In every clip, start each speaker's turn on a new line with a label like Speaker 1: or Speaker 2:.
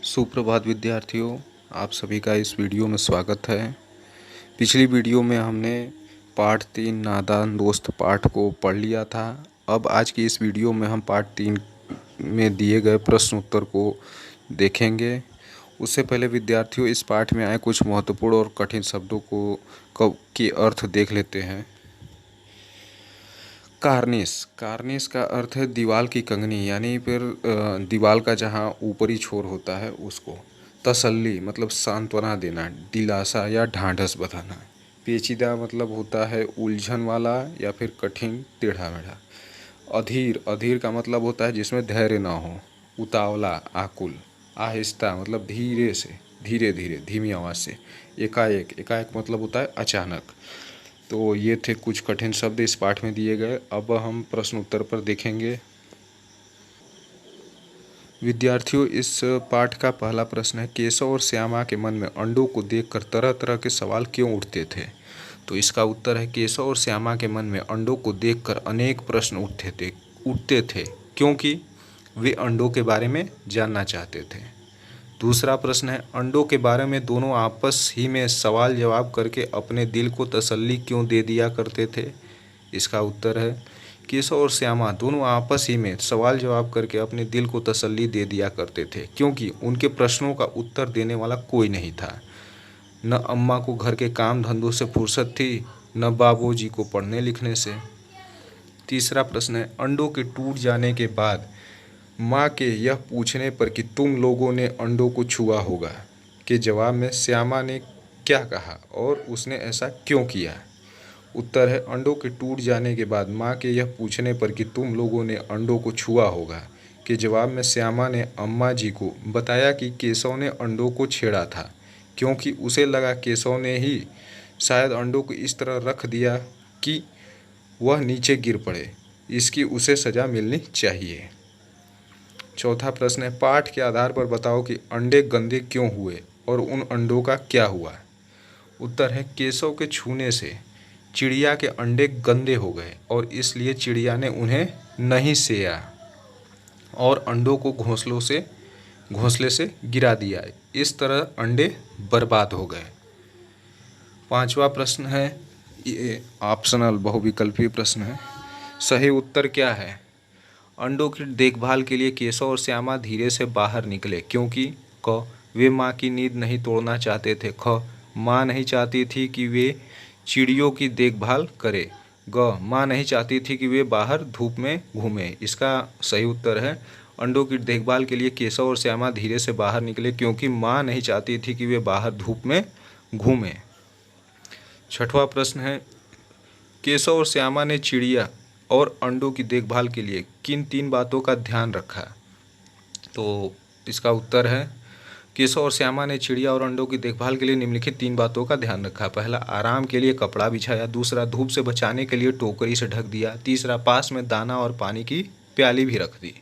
Speaker 1: सुप्रभात विद्यार्थियों, आप सभी का इस वीडियो में स्वागत है। पिछली वीडियो में हमने पाठ 3 नादान दोस्त पाठ को पढ़ लिया था। अब आज की इस वीडियो में हम पाठ 3 में दिए गए प्रश्न उत्तर को देखेंगे। उससे पहले विद्यार्थियों, इस पाठ में आए कुछ महत्वपूर्ण और कठिन शब्दों के अर्थ देख लेते हैं। कार्निश। कार्निश का अर्थ है दीवार की कंगनी, यानी फिर दीवार का जहाँ ऊपरी छोर होता है उसको। तसल्ली मतलब सांत्वना देना, दिलासा या ढांढस बंधाना। पेचीदा मतलब होता है उलझन वाला या फिर कठिन, टेढ़ा मेढ़ा। अधीर। अधीर का मतलब होता है जिसमें धैर्य ना हो, उतावला, आकुल। आहिस्ता मतलब धीरे से, धीरे धीरे, धीमी आवाज़ से। एकाएक। एकाएक मतलब होता है अचानक। तो ये थे कुछ कठिन शब्द इस पाठ में दिए गए। अब हम प्रश्न उत्तर पर देखेंगे। विद्यार्थियों, इस पाठ का पहला प्रश्न है, केशव और श्यामा के मन में अंडों को देखकर तरह तरह के सवाल क्यों उठते थे? तो इसका उत्तर है, केशव और श्यामा के मन में अंडों को देखकर अनेक प्रश्न उठते थे क्योंकि वे अंडों के बारे में जानना चाहते थे। दूसरा प्रश्न है, अंडों के बारे में दोनों आपस ही में सवाल जवाब करके अपने दिल को तसल्ली क्यों दे दिया करते थे? इसका उत्तर है, केशव और श्यामा दोनों आपस ही में सवाल जवाब करके अपने दिल को तसल्ली दे दिया करते थे क्योंकि उनके प्रश्नों का उत्तर देने वाला कोई नहीं था। न अम्मा को घर के काम धंधों से फुर्सत थी, न बाबूजी को पढ़ने लिखने से। तीसरा प्रश्न है, अंडों के टूट जाने के बाद माँ के यह पूछने पर कि तुम लोगों ने अंडों को छुआ होगा के जवाब में श्यामा ने क्या कहा और उसने ऐसा क्यों किया? उत्तर है, अंडों के टूट जाने के बाद माँ के यह पूछने पर कि तुम लोगों ने अंडों को छुआ होगा के जवाब में श्यामा ने अम्मा जी को बताया कि केशव ने अंडों को छेड़ा था क्योंकि उसे लगा केशव ने ही शायद अंडों को इस तरह रख दिया कि वह नीचे गिर पड़े। इसकी उसे सज़ा मिलनी चाहिए। चौथा प्रश्न है, पाठ के आधार पर बताओ कि अंडे गंदे क्यों हुए और उन अंडों का क्या हुआ? उत्तर है, केशव के छूने से चिड़िया के अंडे गंदे हो गए और इसलिए चिड़िया ने उन्हें नहीं सेया और अंडों को घोंसले से गिरा दिया। इस तरह अंडे बर्बाद हो गए। पांचवा प्रश्न है, ये ऑप्शनल बहुविकल्पीय प्रश्न है। सही उत्तर क्या है? अंडों की देखभाल के लिए केशव और श्यामा धीरे से बाहर निकले क्योंकि क वे माँ की नींद नहीं तोड़ना चाहते थे, ख माँ नहीं चाहती थी कि वे चिड़ियों की देखभाल करे, ग माँ नहीं चाहती थी कि वे बाहर धूप में घूमें। इसका सही उत्तर है, अंडों की देखभाल के लिए केशव और श्यामा धीरे से बाहर निकले क्योंकि माँ नहीं चाहती थी कि वे बाहर धूप में घूमें। छठवां प्रश्न है, केशव और श्यामा ने चिड़िया और अंडों की देखभाल के लिए किन 3 बातों का ध्यान रखा? तो इसका उत्तर है, केशव और श्यामा ने चिड़िया और अंडों की देखभाल के लिए निम्नलिखित 3 बातों का ध्यान रखा। पहला, आराम के लिए कपड़ा बिछाया। दूसरा, धूप से बचाने के लिए टोकरी से ढक दिया। तीसरा, पास में दाना और पानी की प्याली भी रख दी।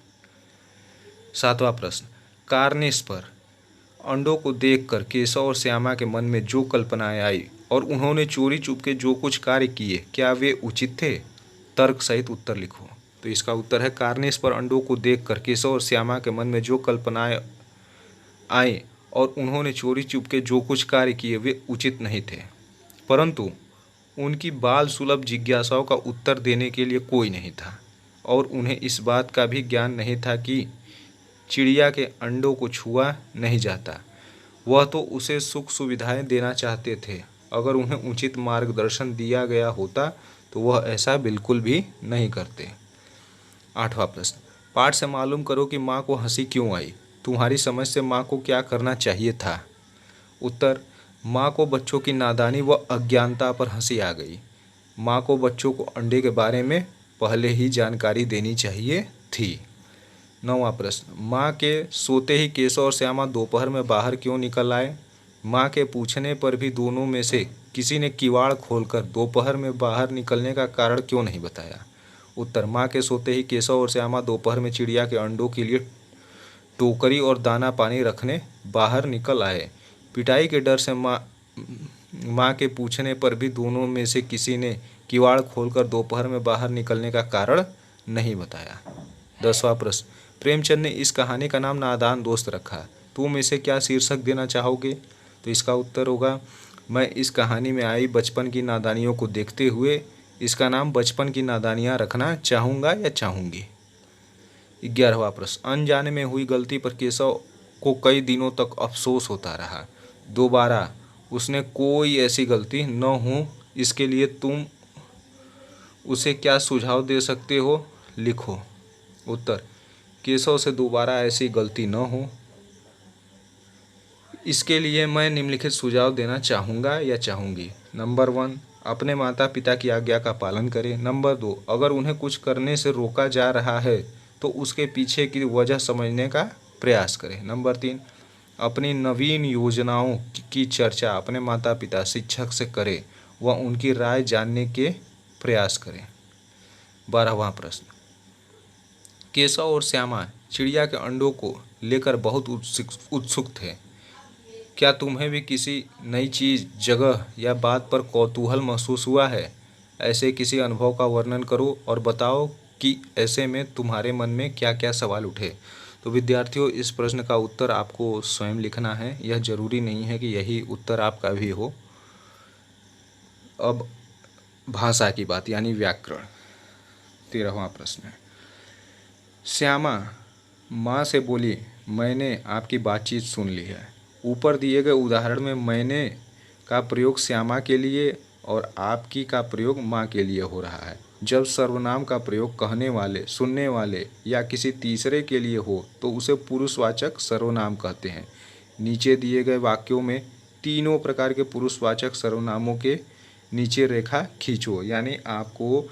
Speaker 1: 7वां प्रश्न, कार्निश पर अंडों को देखकर केशव और श्यामा के मन में जो कल्पनाएं आई और उन्होंने चोरी चुपके जो कुछ कार्य किए, क्या वे उचित थे? तर्क सहित उत्तर लिखो। तो इसका उत्तर है, कार्निश पर अंडों को देखकर केशव और श्यामा के मन में जो कल्पनाएं आए और उन्होंने चोरी चुपके जो कुछ कार्य किए वे उचित नहीं थे, परंतु उनकी बाल सुलभ जिज्ञासाओं का उत्तर देने के लिए कोई नहीं था और उन्हें इस बात का भी ज्ञान नहीं था कि चिड़िया के अंडों को छुआ नहीं जाता। वह तो उसे सुख सुविधाएं देना चाहते थे। अगर उन्हें उचित मार्गदर्शन दिया गया होता तो वह ऐसा बिल्कुल भी नहीं करते। 8वां प्रश्न, पाठ से मालूम करो कि माँ को हंसी क्यों आई। तुम्हारी समझ से माँ को क्या करना चाहिए था? उत्तर, माँ को बच्चों की नादानी व अज्ञानता पर हंसी आ गई। माँ को बच्चों को अंडे के बारे में पहले ही जानकारी देनी चाहिए थी। 9वां प्रश्न, माँ के सोते ही केशव और श्यामा दोपहर में बाहर क्यों निकल आए? माँ के पूछने पर भी दोनों में से किसी ने किवाड़ खोलकर दोपहर में बाहर निकलने का कारण क्यों नहीं बताया? उत्तर, माँ के सोते ही केशव और श्यामा दोपहर में चिड़िया के अंडों के लिए टोकरी और दाना पानी रखने बाहर निकल आए। पिटाई के डर से माँ के पूछने पर भी दोनों में से किसी ने किवाड़ खोलकर दोपहर में बाहर निकलने का कारण नहीं बताया। 10वां प्रश्न, प्रेमचंद ने इस कहानी का नाम नादान दोस्त रखा। तुम इसे क्या शीर्षक देना चाहोगे? तो इसका उत्तर होगा, मैं इस कहानी में आई बचपन की नादानियों को देखते हुए इसका नाम बचपन की नादानियाँ रखना चाहूँगा या चाहूँगी। 11वां प्रश्न, अनजाने में हुई गलती पर केशव को कई दिनों तक अफसोस होता रहा। दोबारा उसने कोई ऐसी गलती न हो, इसके लिए तुम उसे क्या सुझाव दे सकते हो? लिखो। उत्तर, केशव से दोबारा ऐसी गलती न हो, इसके लिए मैं निम्नलिखित सुझाव देना चाहूँगा या चाहूँगी। नंबर 1, अपने माता पिता की आज्ञा का पालन करें। नंबर 2, अगर उन्हें कुछ करने से रोका जा रहा है तो उसके पीछे की वजह समझने का प्रयास करें। नंबर 3, अपनी नवीन योजनाओं की चर्चा अपने माता पिता शिक्षक से करें व उनकी राय जानने के प्रयास करें। 12वां प्रश्न, केशव और श्यामा चिड़िया के अंडों को लेकर बहुत उत्सुक थे। क्या तुम्हें भी किसी नई चीज़, जगह या बात पर कौतूहल महसूस हुआ है? ऐसे किसी अनुभव का वर्णन करो और बताओ कि ऐसे में तुम्हारे मन में क्या क्या सवाल उठे। तो विद्यार्थियों, इस प्रश्न का उत्तर आपको स्वयं लिखना है, यह जरूरी नहीं है कि यही उत्तर आपका भी हो। अब भाषा की बात यानी व्याकरण। 13वां प्रश्न, श्यामा माँ से बोली, मैंने आपकी बातचीत सुन ली है। ऊपर दिए गए उदाहरण में मैंने का प्रयोग श्यामा के लिए और आपकी का प्रयोग माँ के लिए हो रहा है। जब सर्वनाम का प्रयोग कहने वाले, सुनने वाले या किसी तीसरे के लिए हो तो उसे पुरुषवाचक सर्वनाम कहते हैं। नीचे दिए गए वाक्यों में तीनों प्रकार के पुरुषवाचक सर्वनामों के नीचे रेखा खींचो। यानी आपको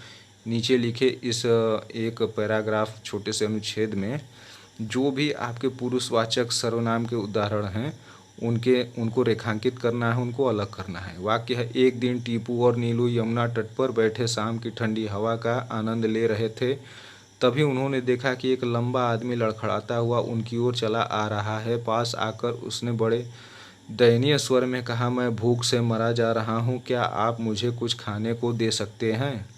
Speaker 1: नीचे लिखे इस एक पैराग्राफ छोटे से अनुच्छेद में जो भी आपके पुरुषवाचक सर्वनाम के उदाहरण हैं उनको रेखांकित करना है, उनको अलग करना है। वाक्य है, एक दिन टीपू और नीलू यमुना तट पर बैठे शाम की ठंडी हवा का आनंद ले रहे थे। तभी उन्होंने देखा कि एक लंबा आदमी लड़खड़ाता हुआ उनकी ओर चला आ रहा है। पास आकर उसने बड़े दयनीय स्वर में कहा, मैं भूख से मरा जा रहा हूँ, क्या आप मुझे कुछ खाने को दे सकते हैं?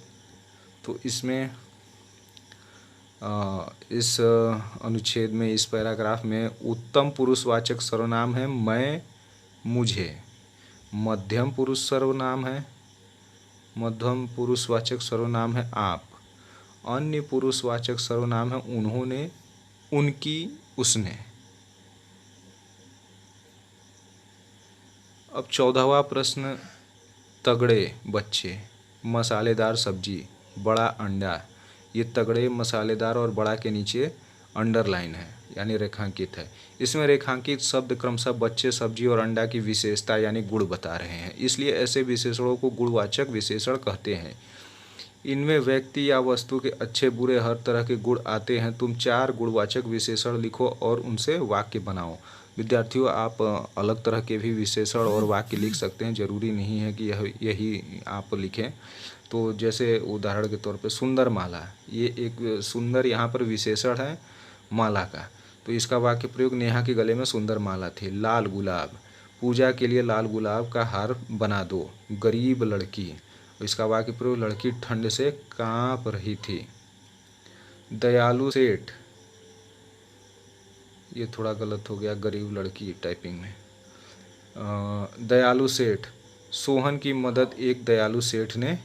Speaker 1: तो इसमें इस अनुच्छेद में, इस पैराग्राफ में उत्तम पुरुषवाचक सर्वनाम है मैं, मुझे। मध्यम पुरुषवाचक सर्वनाम है आप। अन्य पुरुषवाचक सर्वनाम है उन्होंने, उनकी, उसने। अब 14वां प्रश्न, तगड़े बच्चे, मसालेदार सब्जी, बड़ा अंडा। ये तगड़े, मसालेदार और बड़ा के नीचे अंडरलाइन है यानी रेखांकित है। इसमें रेखांकित शब्द क्रमशः बच्चे, सब्जी और अंडा की विशेषता यानी गुण बता रहे हैं, इसलिए ऐसे विशेषणों को गुणवाचक विशेषण कहते हैं। इनमें व्यक्ति या वस्तु के अच्छे बुरे हर तरह के गुण आते हैं। तुम 4 गुणवाचक विशेषण लिखो और उनसे वाक्य बनाओ। विद्यार्थियों, आप अलग तरह के भी विशेषण और वाक्य लिख सकते हैं, जरूरी नहीं है कि यही आप लिखें। तो जैसे उदाहरण के तौर पे सुंदर माला, ये एक सुंदर यहाँ पर विशेषण है माला का, तो इसका वाक्य प्रयोग, नेहा के गले में सुंदर माला थी। लाल गुलाब, पूजा के लिए लाल गुलाब का हार बना दो। गरीब लड़की, इसका वाक्य प्रयोग, लड़की ठंड से कांप रही थी। दयालु सेठ, ये थोड़ा गलत हो गया, गरीब लड़की टाइपिंग में। दयालु सेठ, सोहन की मदद एक दयालु सेठ ने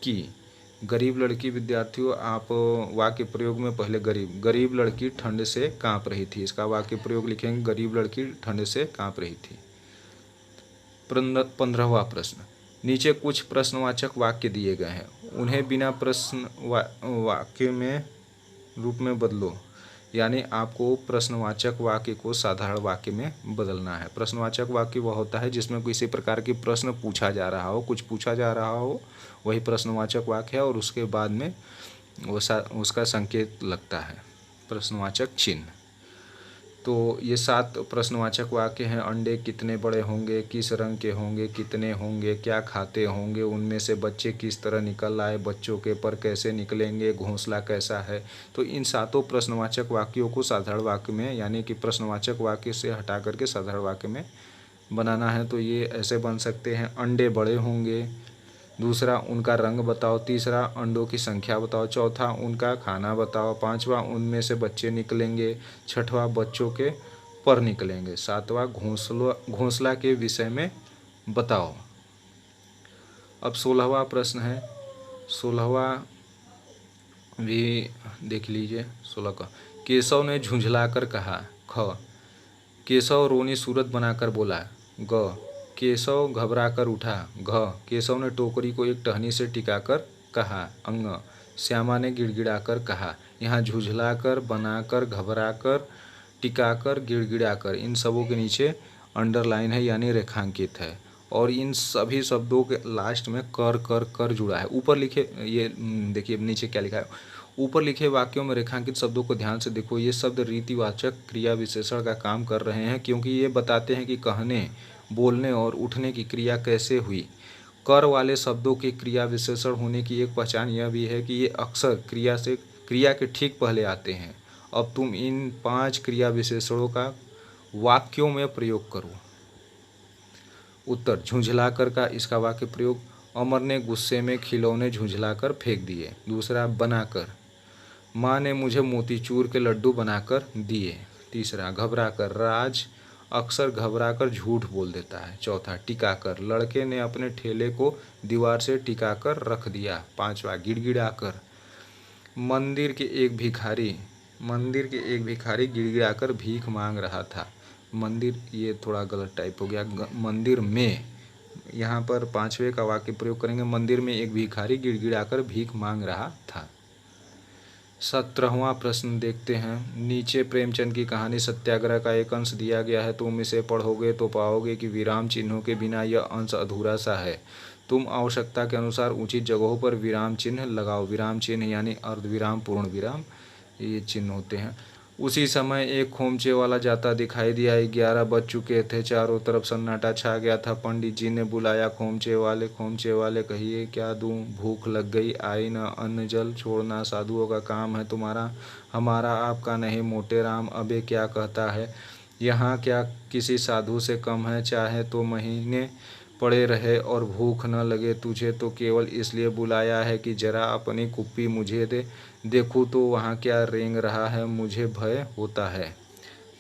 Speaker 1: की। गरीब लड़की, विद्यार्थियों आप वाक्य प्रयोग में पहले गरीब लड़की ठंड से कांप रही थी, इसका वाक्य प्रयोग लिखेंगे, गरीब लड़की ठंड से कांप रही थी। 15वां प्रश्न, नीचे कुछ प्रश्नवाचक वाक्य दिए गए हैं, उन्हें बिना प्रश्न वाक्य में रूप में बदलो। यानी आपको प्रश्नवाचक वाक्य को साधारण वाक्य में बदलना है। प्रश्नवाचक वाक्य वह होता है जिसमें किसी प्रकार की प्रश्न पूछा जा रहा हो, कुछ पूछा जा रहा हो, वही प्रश्नवाचक वाक्य है और उसके बाद में उसका संकेत लगता है, प्रश्नवाचक चिन्ह। तो ये 7 प्रश्नवाचक वाक्य हैं। अंडे कितने बड़े होंगे, किस रंग के होंगे, कितने होंगे, क्या खाते होंगे, उनमें से बच्चे किस तरह निकल आए, बच्चों के पर कैसे निकलेंगे, घोंसला कैसा है। तो इन 7 प्रश्नवाचक वाक्यों को साधारण वाक्य में यानी कि प्रश्नवाचक वाक्य से हटा करके साधारण वाक्य में बनाना है। तो ये ऐसे बन सकते हैं, अंडे बड़े होंगे। दूसरा, उनका रंग बताओ। तीसरा, अंडों की संख्या बताओ। चौथा, उनका खाना बताओ। पांचवा, उनमें से बच्चे निकलेंगे। छठवां, बच्चों के पर निकलेंगे। 7वां घोंसला के विषय में बताओ। अब 16वां प्रश्न है। 16वां भी देख लीजिए। 16 का केशव ने झुंझलाकर कहा। ख केशव रोनी सूरत बनाकर बोला। ग केशव घबराकर उठा। घ केशव ने टोकरी को एक टहनी से टिकाकर कहा। अंग श्यामा ने गिड़गिड़ाकर कहा। यहाँ झुंझलाकर, बनाकर, घबराकर, टिकाकर, गिड़गिड़ाकर इन सबों के नीचे अंडरलाइन है यानी रेखांकित है, और इन सभी शब्दों के लास्ट में कर कर कर जुड़ा है। ऊपर लिखे ये देखिए नीचे क्या लिखा है। ऊपर लिखे वाक्यों में रेखांकित शब्दों को ध्यान से देखो। ये शब्द रीतिवाचक क्रिया विशेषण का काम कर रहे हैं, क्योंकि ये बताते हैं कि कहने, बोलने और उठने की क्रिया कैसे हुई। कर वाले शब्दों के क्रिया विशेषण होने की एक पहचान यह भी है कि ये अक्सर क्रिया के ठीक पहले आते हैं। अब तुम इन 5 क्रिया विशेषणों का वाक्यों में प्रयोग करो। उत्तर झुंझलाकर का इसका वाक्य प्रयोग। अमर ने गुस्से में खिलौने झुंझलाकर फेंक दिए। दूसरा बनाकर, माँ ने मुझे मोतीचूर के लड्डू बनाकर दिए। तीसरा घबराकर, राज अक्सर घबराकर झूठ बोल देता है। चौथा टिकाकर, लड़के ने अपने ठेले को दीवार से टिकाकर रख दिया। पांचवा गिड़गिड़ाकर, मंदिर के एक भिखारी गिड़गिड़ाकर भीख मांग रहा था। मंदिर ये थोड़ा गलत टाइप हो गया। मंदिर में, यहाँ पर 5वें का वाक्य प्रयोग करेंगे। मंदिर में एक भिखारी गिड़गिड़ाकर भीख मांग रहा था। 17वां प्रश्न देखते हैं। नीचे प्रेमचंद की कहानी सत्याग्रह का एक अंश दिया गया है। तुम इसे पढ़ोगे तो पाओगे कि विराम चिन्हों के बिना यह अंश अधूरा सा है। तुम आवश्यकता के अनुसार उचित जगहों पर विराम चिन्ह लगाओ। विराम चिन्ह यानी अर्धविराम, पूर्ण विराम, ये चिन्ह होते हैं। उसी समय एक खोमचे वाला जाता दिखाई दिया। 11 बज चुके थे। चारों तरफ सन्नाटा छा गया था। पंडित जी ने बुलाया। खोमचे वाले कहिए क्या दूं, भूख लग गई, आई न अन्न जल, छोड़ना साधुओं का काम है तुम्हारा, हमारा आपका नहीं। मोटे राम अबे क्या कहता है, यहाँ क्या किसी साधु से कम है। चाहे तो महीने पड़े रहे और भूख न लगे तुझे तो केवल इसलिए बुलाया है कि जरा अपनी कुप्पी मुझे दे, देखूँ तो वहाँ क्या रेंग रहा है, मुझे भय होता है।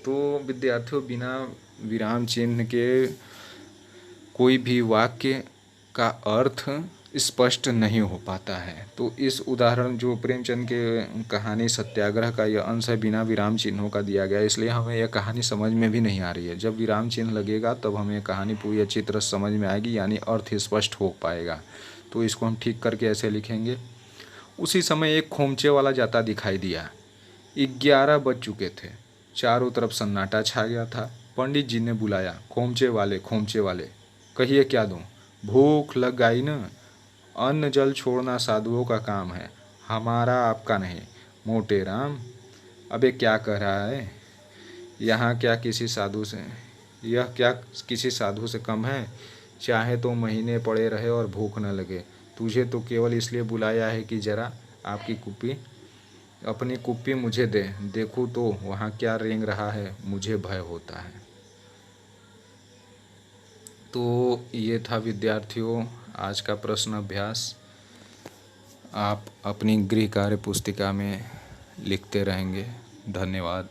Speaker 1: तो विद्यार्थियों, बिना विराम चिन्ह के कोई भी वाक्य का अर्थ स्पष्ट नहीं हो पाता है। तो इस उदाहरण जो प्रेमचंद के कहानी सत्याग्रह का यह अंश है, बिना विराम चिन्हों का दिया गया, इसलिए हमें यह कहानी समझ में भी नहीं आ रही है। जब विराम चिन्ह लगेगा तब हमें कहानी पूरी अच्छी तरह समझ में आएगी, यानी अर्थ स्पष्ट हो पाएगा। तो इसको हम ठीक करके ऐसे लिखेंगे। उसी समय एक खोमचे वाला जाता दिखाई दिया। 11 बज चुके थे। चारों तरफ सन्नाटा छा गया था। पंडित जी ने बुलाया। खोमचे वाले कहिए क्या दूं, भूख लग गई न, अन्न जल छोड़ना साधुओं का काम है, हमारा आपका नहीं। मोटे राम अबे क्या कह रहा है, यहाँ क्या किसी साधु से, यह क्या किसी साधु से कम है। चाहे तो महीने पड़े रहे और भूख न लगे, तुझे तो केवल इसलिए बुलाया है कि जरा अपनी कुप्पी मुझे दे, देखूँ तो वहाँ क्या रेंग रहा है, मुझे भय होता है। तो ये था विद्यार्थियों आज का प्रश्न अभ्यास। आप अपनी गृह कार्य पुस्तिका में लिखते रहेंगे। धन्यवाद।